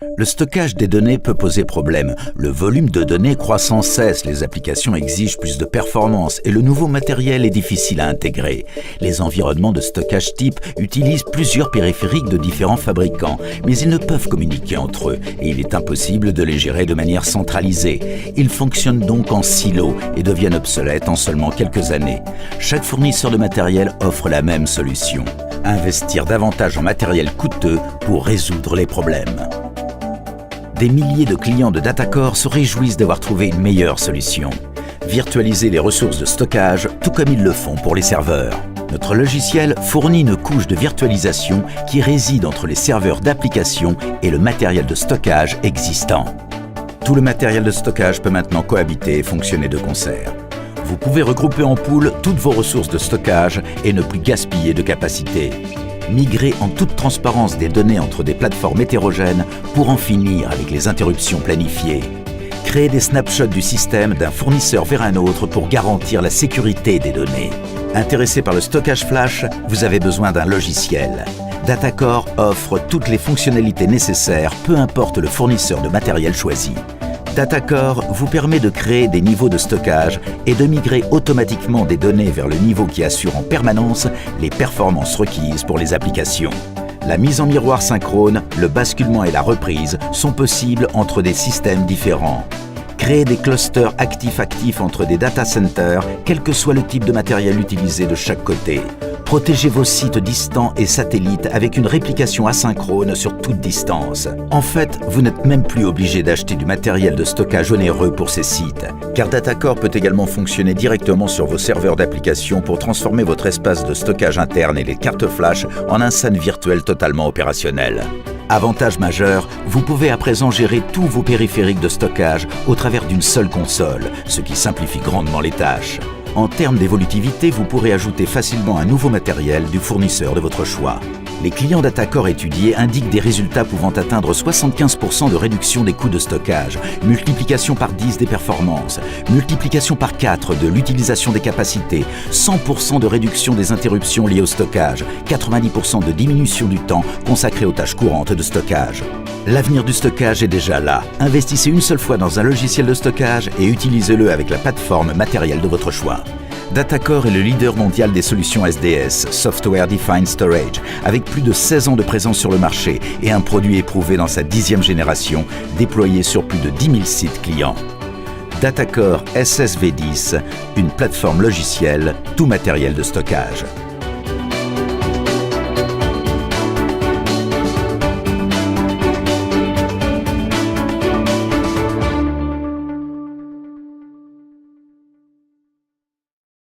Le stockage des données peut poser problème. Le volume de données croît sans cesse, les applications exigent plus de performance et le nouveau matériel est difficile à intégrer. Les environnements de stockage type utilisent plusieurs périphériques de différents fabricants, mais ils ne peuvent communiquer entre eux et il est impossible de les gérer de manière centralisée. Ils fonctionnent donc en silo et deviennent obsolètes en seulement quelques années. Chaque fournisseur de matériel offre la même solution. Investir davantage en matériel coûteux pour résoudre les problèmes. Des milliers de clients de Datacore se réjouissent d'avoir trouvé une meilleure solution. Virtualiser les ressources de stockage, tout comme ils le font pour les serveurs. Notre logiciel fournit une couche de virtualisation qui réside entre les serveurs d'application et le matériel de stockage existant. Tout le matériel de stockage peut maintenant cohabiter et fonctionner de concert. Vous pouvez regrouper en pool toutes vos ressources de stockage et ne plus gaspiller de capacité. Migrer en toute transparence des données entre des plateformes hétérogènes pour en finir avec les interruptions planifiées. Créer des snapshots du système d'un fournisseur vers un autre pour garantir la sécurité des données. Intéressé par le stockage flash, vous avez besoin d'un logiciel. Datacore offre toutes les fonctionnalités nécessaires, peu importe le fournisseur de matériel choisi. Datacore vous permet de créer des niveaux de stockage et de migrer automatiquement des données vers le niveau qui assure en permanence les performances requises pour les applications. La mise en miroir synchrone, le basculement et la reprise sont possibles entre des systèmes différents. Créer des clusters actifs-actifs entre des data centers, quel que soit le type de matériel utilisé de chaque côté. Protégez vos sites distants et satellites avec une réplication asynchrone sur toute distance. En fait, vous n'êtes même plus obligé d'acheter du matériel de stockage onéreux pour ces sites, car Datacore peut également fonctionner directement sur vos serveurs d'application pour transformer votre espace de stockage interne et les cartes flash en un SAN virtuel totalement opérationnel. Avantage majeur, vous pouvez à présent gérer tous vos périphériques de stockage au travers d'une seule console, ce qui simplifie grandement les tâches. En termes d'évolutivité, vous pourrez ajouter facilement un nouveau matériel du fournisseur de votre choix. Les clients Datacore étudiés indiquent des résultats pouvant atteindre 75% de réduction des coûts de stockage, multiplication par 10 des performances, multiplication par 4 de l'utilisation des capacités, 100% de réduction des interruptions liées au stockage, 90% de diminution du temps consacré aux tâches courantes de stockage. L'avenir du stockage est déjà là. Investissez une seule fois dans un logiciel de stockage et utilisez-le avec la plateforme matérielle de votre choix. Datacore est le leader mondial des solutions SDS, Software Defined Storage, avec plus de 16 ans de présence sur le marché et un produit éprouvé dans sa 10e génération, déployé sur plus de 10 000 sites clients. Datacore SSV10, une plateforme logicielle, tout matériel de stockage.